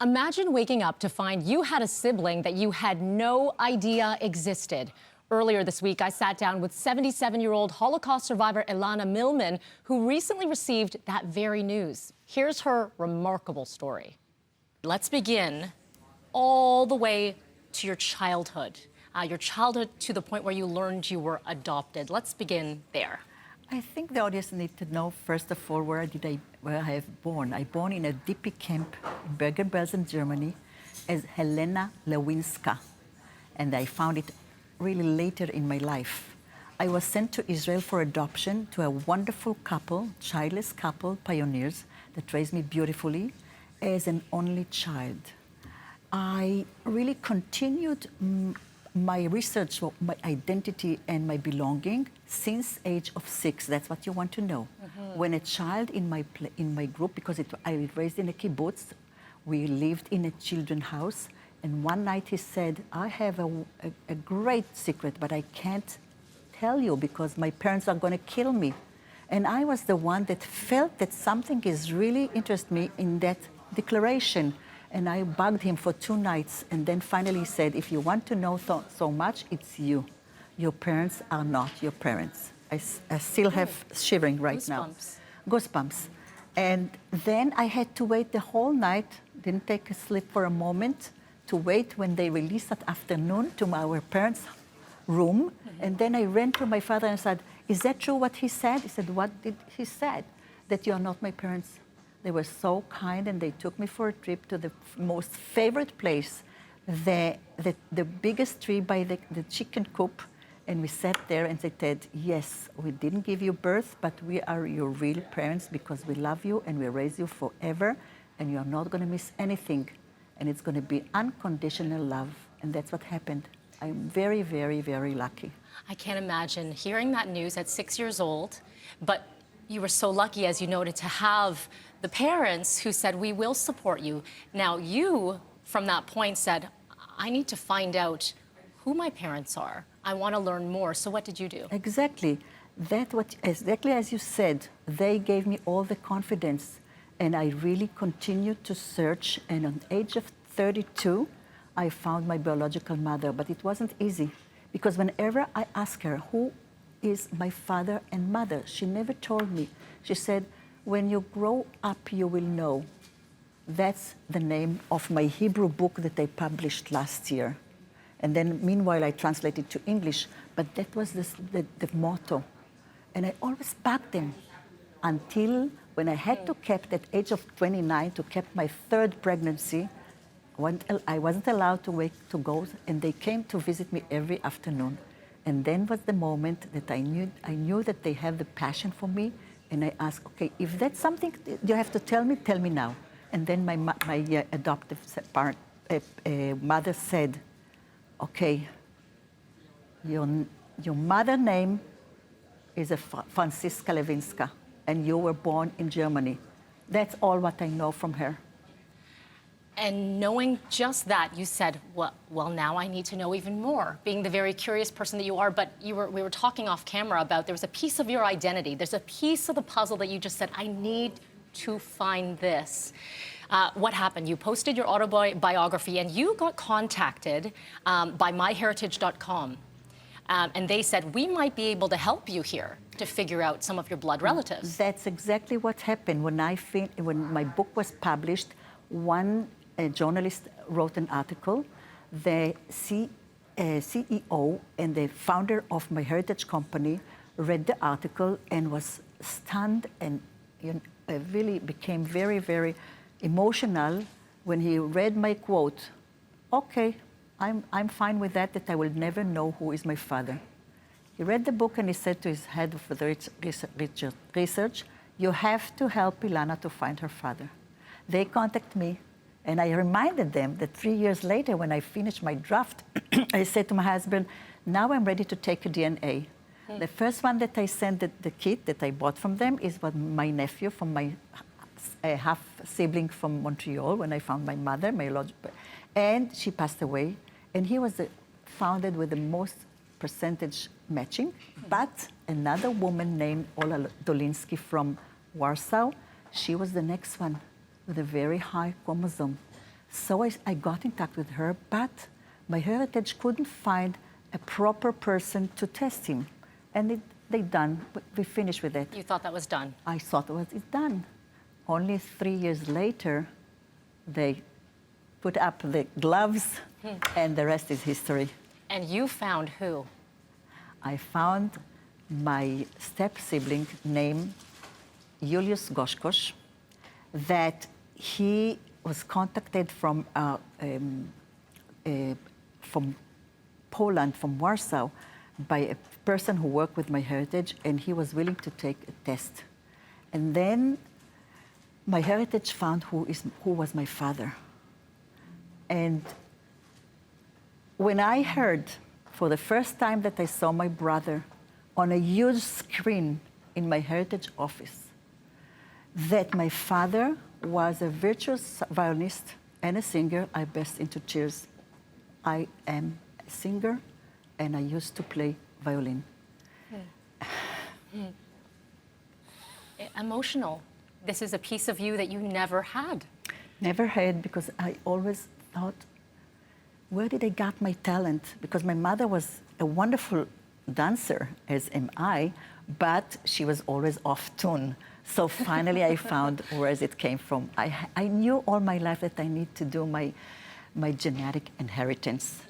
Imagine waking up to find you had a sibling that you had no idea existed. Earlier this week, I sat down with 77-year-old Holocaust survivor Elana Milman, who recently received that very news. Here's her remarkable story. Let's begin all the way to your childhood to the point where you learned you were adopted. Let's begin there. I think the audience need to know, first of all, where I have born. I born in a DP camp in Bergen-Belsen, Germany, as Helena Lewinska, and I found it really later in my life. I was sent to Israel for adoption to a wonderful couple, childless couple, pioneers, that raised me beautifully as an only child. I really continued my research, my identity and my belonging since age of 6. That's what you want to know. When a child in my group, because I was raised in a kibbutz, we lived in a children's house, and one night he said, I have a great secret, but I can't tell you because my parents are going to kill me. And I was the one that felt that something is really interested me in that declaration. And I bugged him for 2 nights, and then finally he said, if you want to know so much, it's you. Your parents are not your parents. I still have shivering right now. Goosebumps. And then I had to wait the whole night, didn't take a sleep for a moment, to wait when they released that afternoon to our parents' room. And then I ran to my father and said, is that true what he said? He said, what did he say? That you are not my parents. They were so kind, and they took me for a trip to the most favorite place, the biggest tree by the chicken coop. And we sat there and they said, yes, we didn't give you birth, but we are your real parents because we love you and we raise you forever, and you're not going to miss anything. And it's going to be unconditional love. And that's what happened. I'm very, very, very lucky. I can't imagine hearing that news at 6 years old, but you were so lucky, as you noted, to have the parents who said, we will support you. Now you, from that point, said, I need to find out who my parents are. I want to learn more. So what did you do? Exactly. Exactly as you said, they gave me all the confidence. And I really continued to search. And at the age of 32, I found my biological mother. But it wasn't easy, because whenever I asked her, who is my father and mother, she never told me. She said, when you grow up, you will know. That's the name of my Hebrew book that I published last year. And then, meanwhile, I translated to English. But that was the motto. And I always backed them until when I had to keep, at age of 29, to keep my 3rd pregnancy. I wasn't allowed to go, and they came to visit me every afternoon. And then was the moment that I knew that they have the passion for me. And I asked, okay, if that's something you have to tell me now. And then my adoptive mother said, okay, your mother's name is Franziska Lewinska, and you were born in Germany. That's all what I know from her. And knowing just that, you said, well, now I need to know even more, being the very curious person that you are. But we were talking off camera about there was a piece of your identity. There's a piece of the puzzle that you just said, I need to find this. What happened? You posted your autobiography, and you got contacted by myheritage.com. And they said, we might be able to help you here to figure out some of your blood relatives. That's exactly what happened. When my book was published, a journalist wrote an article. The CEO and the founder of my heritage company read the article and was stunned, and really became very, very emotional when he read my quote. Okay, I'm fine with that I will never know who is my father. He read the book and he said to his head of the research, you have to help Elana to find her father. They contacted me. And I reminded them that 3 years later, when I finished my draft, I said to my husband, now I'm ready to take a DNA. The first one that I sent, the kit that I bought from them, is my nephew from my half-sibling from Montreal, when I found my mother, and she passed away. And he was founded with the most percentage matching. But another woman named Ola Dolinsky from Warsaw, she was the next one, with a very high chromosome. So I got in touch with her, but my heritage couldn't find a proper person to test him. And they done. We finished with it. You thought that was done. I thought it's done. Only 3 years later, they put up the gloves, and the rest is history. And you found who? I found my step-sibling named Julius Goshkosh, that he was contacted from Poland, from Warsaw, by a person who worked with my heritage, and he was willing to take a test. And then my heritage found who was my father. And when I heard for the first time that I saw my brother on a huge screen in my heritage office, that my father was a virtuous violinist and a singer, I burst into tears. I am a singer, and I used to play violin. Emotional. This is a piece of you that you never had. Never had, because I always thought, where did I get my talent? Because my mother was a wonderful dancer, as am I, but she was always off tune. So finally I found where it came from. I knew all my life that I need to do my genetic inheritance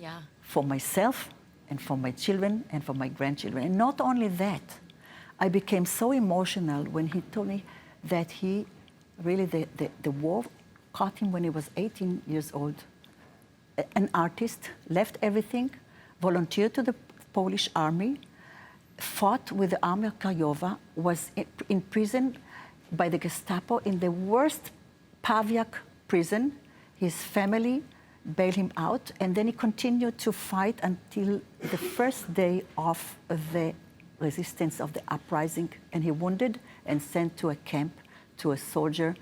for myself and for my children and for my grandchildren. And not only that, I became so emotional when he told me that he really, the war caught him when he was 18 years old. An artist, left everything, volunteered to the Polish army, fought with the army of Krajowa, was imprisoned by the Gestapo in the worst Pawiak prison. His family bailed him out, and then he continued to fight until the first day of the resistance of the uprising, and he wounded and sent to a camp, to a soldier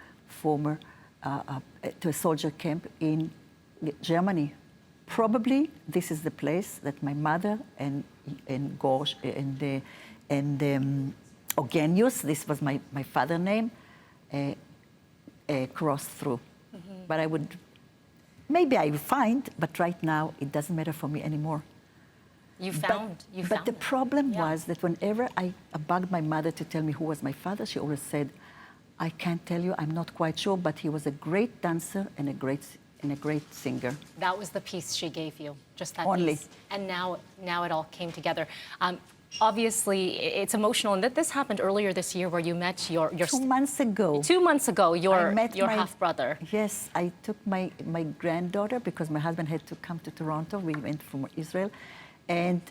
camp in Germany. Probably this is the place that my mother and Gorsh and Eugenius, this was my father's name, crossed through. But maybe I will find, but right now it doesn't matter for me anymore. But the problem was that whenever I bugged my mother to tell me who was my father, she always said, I can't tell you, I'm not quite sure, but he was a great dancer and a great singer. That was the piece she gave you, just that Only. piece. And now it all came together. Obviously, it's emotional, and that this happened earlier this year, where you met your 2 months ago. 2 months ago, your my half-brother. Yes, I took my granddaughter, because my husband had to come to Toronto. We went from Israel. And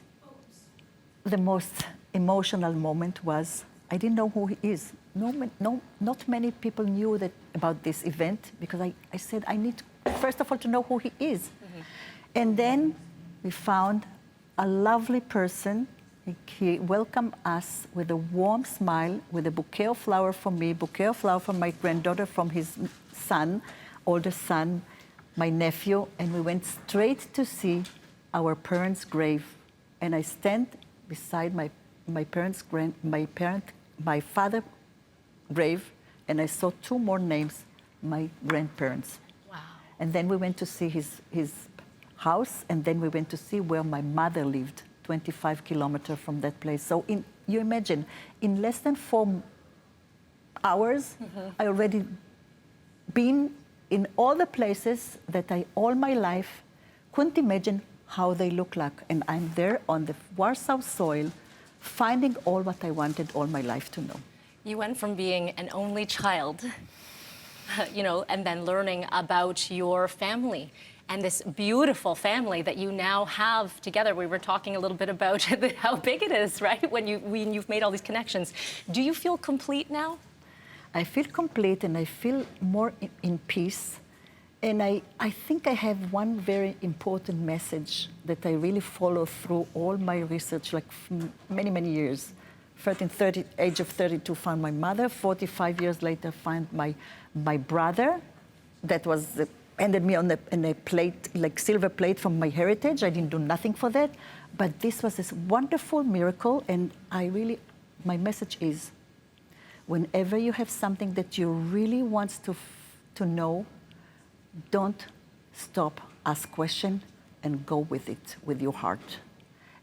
the most emotional moment was, I didn't know who he is. Not many people knew about this event, because I said, I need, first of all, to know who he is. And then we found a lovely person. He welcomed us with a warm smile, with a bouquet of flowers for me, bouquet of flowers for my granddaughter, from his son, older son, my nephew, and we went straight to see our parents' grave. And I stand beside my father's grave, and I saw 2 more names, my grandparents. Wow. And then we went to see his house, and then we went to see where my mother lived, 25 kilometers from that place. So you imagine, in less than 4 hours, I already been in all the places that all my life couldn't imagine how they look like. And I'm there on the Warsaw soil, finding all what I wanted all my life to know. You went from being an only child, and then learning about your family and this beautiful family that you now have together. We were talking a little bit about how big it is, right? When you've made all these connections. Do you feel complete now? I feel complete, and I feel more in peace. And I think I have one very important message that I really follow through all my research, like many, many years. Age of 32, found my mother. 45 years later, find my brother. That was handed me on a plate, like silver plate from my heritage. I didn't do nothing for that. But this was this wonderful miracle, and my message is, whenever you have something that you really want to know, don't stop, ask question, and go with it, with your heart.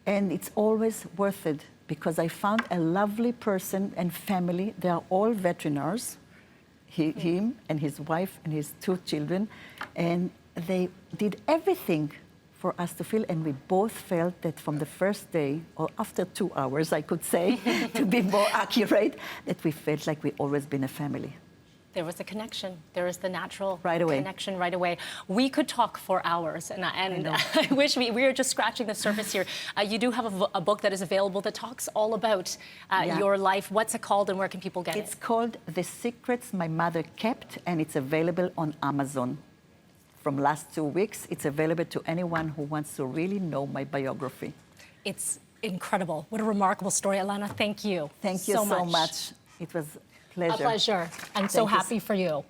And it's always worth it because I found a lovely person and family. They are all veterinaries, him and his wife and his 2 children, and they did everything for us to feel, and we both felt that from the first day, or after 2 hours, I could say, to be more accurate, that we felt like we've always been a family. There was a connection. There is the natural Right away. connection right away. We could talk for hours, and I wish we were just scratching the surface here. You do have a book that is available that talks all about your life. What's it called, and where can people get it? It's called The Secrets My Mother Kept, and it's available on Amazon. From last 2 weeks, it's available to anyone who wants to really know my biography. It's incredible. What a remarkable story. Elana, thank you. Thank you so much. It was a pleasure. A pleasure. I'm so happy for you.